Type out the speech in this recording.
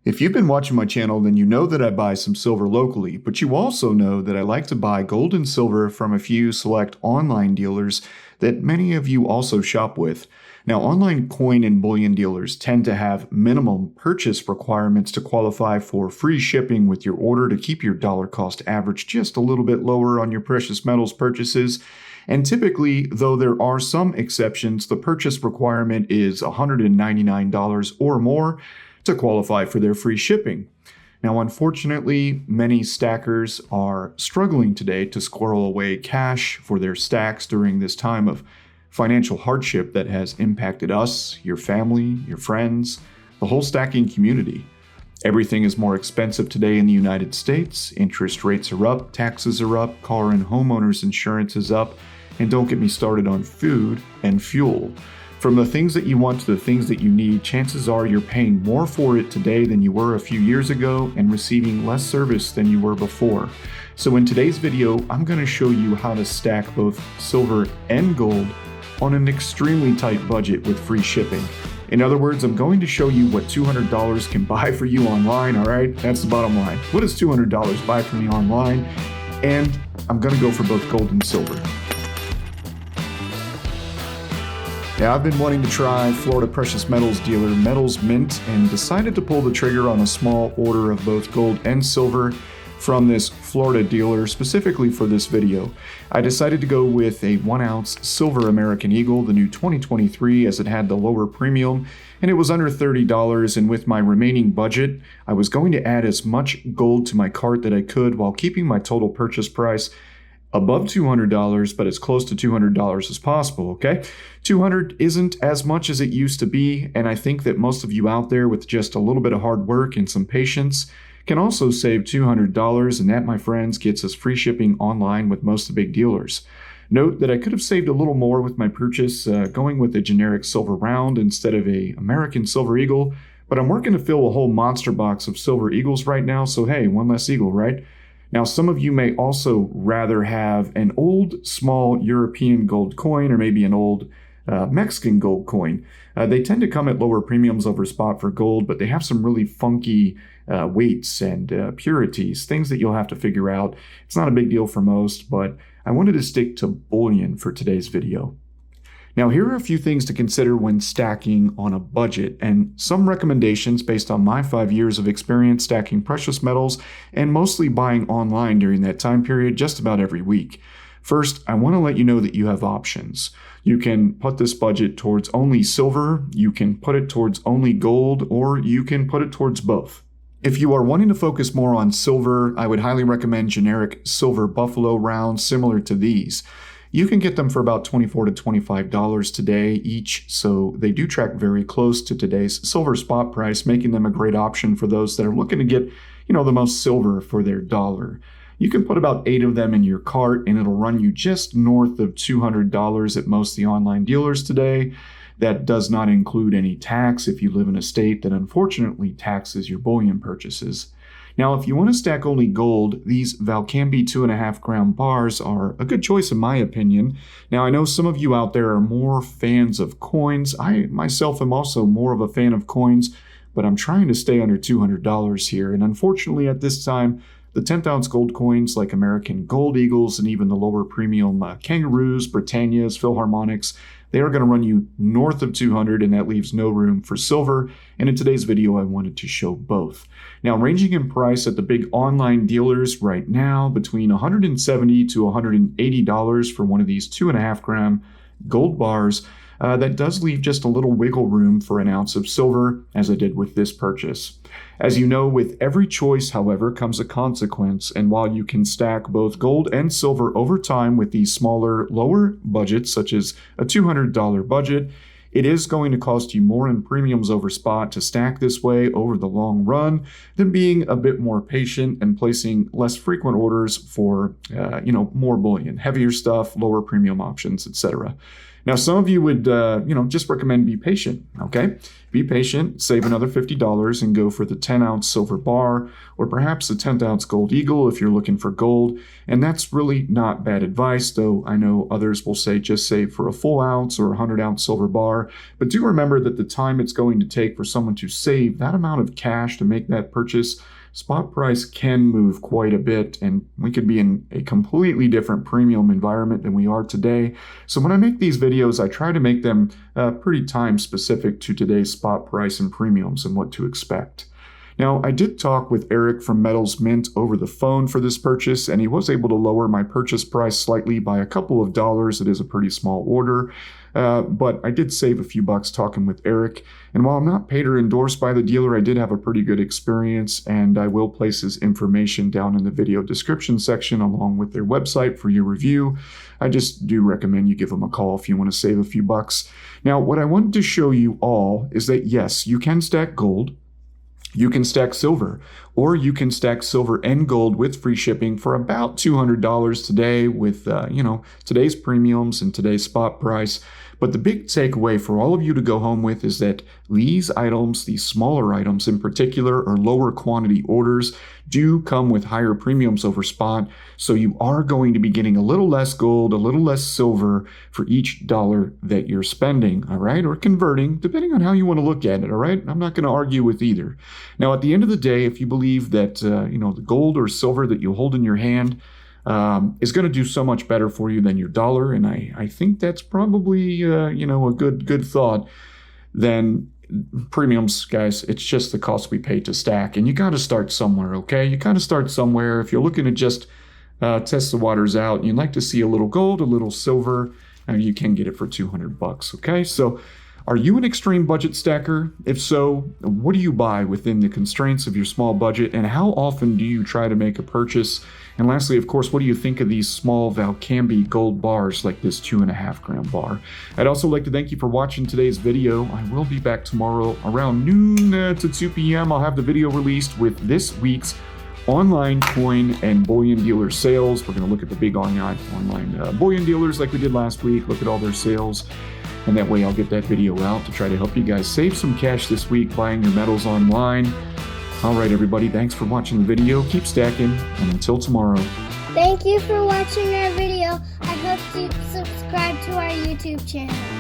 If you've been watching my channel, then you know that I buy some silver locally, but you also know that I like to buy gold and silver from a few select online dealers that many of you also shop with. Now, online coin and bullion dealers tend to have minimum purchase requirements to qualify for free shipping with your order to keep your dollar cost average just a little bit lower on your precious metals purchases. And typically, though there are some exceptions, the purchase requirement is $199 or more to qualify for their free shipping. Now, unfortunately, many stackers are struggling today to squirrel away cash for their stacks during this time of financial hardship that has impacted us, your family, your friends, the whole stacking community. Everything is more expensive today in the United States. Interest rates are up, taxes are up, car and homeowners insurance is up, and don't get me started on food and fuel. From the things that you want to the things that you need, chances are you're paying more for it today than you were a few years ago and receiving less service than you were before. So in today's video, I'm going to show you how to stack both silver and gold on an extremely tight budget with free shipping. In other words, I'm going to show you what $200 can buy for you online, all right? That's the bottom line. What does $200 buy for me online? And I'm going to go for both gold and silver. Now, I've been wanting to try Florida precious metals dealer MetalsMint and decided to pull the trigger on a small order of both gold and silver from this Florida dealer specifically for this video. I decided to go with a 1-ounce silver American Eagle, the new 2023, as it had the lower premium and it was under $30, and with my remaining budget, I was going to add as much gold to my cart that I could while keeping my total purchase price above $200, but as close to $200 as possible, okay? $200 isn't as much as it used to be, and I think that most of you out there with just a little bit of hard work and some patience can also save $200, and that, my friends, gets us free shipping online with most of the big dealers. Note that I could have saved a little more with my purchase going with a generic silver round instead of a American Silver Eagle, but I'm working to fill a whole monster box of Silver Eagles right now, so hey, one less Eagle, right? Now, some of you may also rather have an old, small European gold coin or maybe an old Mexican gold coin. They tend to come at lower premiums over spot for gold, but they have some really funky weights and purities, things that you'll have to figure out. It's not a big deal for most, but I wanted to stick to bullion for today's video. Now, here are a few things to consider when stacking on a budget, and some recommendations based on my 5 years of experience stacking precious metals and mostly buying online during that time period just about every week. First, I want to let you know that you have options. You can put this budget towards only silver, you can put it towards only gold, or you can put it towards both. If you are wanting to focus more on silver, I would highly recommend generic silver buffalo rounds similar to these. You can get them for about $24 to $25 today each, so they do track very close to today's silver spot price, making them a great option for those that are looking to get, the most silver for their dollar. You can put about 8 of them in your cart and it'll run you just north of $200 at most of the online dealers today. That does not include any tax if you live in a state that unfortunately taxes your bullion purchases. Now, if you want to stack only gold, these Valcambi 2.5 gram bars are a good choice in my opinion. Now, I know some of you out there are more fans of coins. I myself am also more of a fan of coins, but I'm trying to stay under $200 here. And unfortunately at this time, the 10th ounce gold coins like American Gold Eagles and even the lower premium Kangaroos, Britannias, Philharmonics, they are going to run you north of $200, and that leaves no room for silver. And in today's video, I wanted to show both. Now, ranging in price at the big online dealers right now between $170 to $180 for one of these 2.5 gram gold bars, that does leave just a little wiggle room for an ounce of silver, as I did with this purchase. As you know, with every choice, however, comes a consequence, and while you can stack both gold and silver over time with these smaller, lower budgets, such as a $200 budget, it is going to cost you more in premiums over spot to stack this way over the long run than being a bit more patient and placing less frequent orders for, more bullion, heavier stuff, lower premium options, etc. Now, some of you would, just recommend be patient, okay? Be patient, save another $50 and go for the 10-ounce silver bar, or perhaps the 10th-ounce gold eagle if you're looking for gold. And that's really not bad advice, though I know others will say just save for a full ounce or a 100-ounce silver bar. But do remember that the time it's going to take for someone to save that amount of cash to make that purchase, spot price can move quite a bit, and we could be in a completely different premium environment than we are today. So when I make these videos, I try to make them pretty time specific to today's spot price and premiums and what to expect. Now, I did talk with Eric from MetalsMint over the phone for this purchase, and he was able to lower my purchase price slightly by a couple of dollars. It is a pretty small order, but I did save a few bucks talking with Eric. And while I'm not paid or endorsed by the dealer, I did have a pretty good experience, and I will place his information down in the video description section along with their website for your review. I just do recommend you give them a call if you want to save a few bucks. Now, what I wanted to show you all is that yes, you can stack gold. You can stack silver, or you can stack silver and gold with free shipping for about $200 today with, today's premiums and today's spot price. But the big takeaway for all of you to go home with is that these items, these smaller items in particular, or lower quantity orders, do come with higher premiums over spot. So you are going to be getting a little less gold, a little less silver for each dollar that you're spending, all right? Or converting, depending on how you want to look at it, all right? I'm not going to argue with either. Now, at the end of the day, if you believe that, the gold or silver that you hold in your hand is going to do so much better for you than your dollar, and I think that's probably, a good thought, then premiums, guys, it's just the cost we pay to stack, and you got to start somewhere, okay? You got to start somewhere. If you're looking to just test the waters out, and you'd like to see a little gold, a little silver, you can get it for $200, okay? So are you an extreme budget stacker? If so, what do you buy within the constraints of your small budget, and how often do you try to make a purchase? And lastly, of course, what do you think of these small Valcambi gold bars like this 2.5 gram bar? I'd also like to thank you for watching today's video. I will be back tomorrow around noon to 2 p.m. I'll have the video released with this week's online coin and bullion dealer sales. We're going to look at the big online bullion dealers like we did last week, look at all their sales. And that way I'll get that video out to try to help you guys save some cash this week buying your metals online. All right, everybody, thanks for watching the video. Keep stacking, and until tomorrow. Thank you for watching our video. I hope you subscribe to our YouTube channel.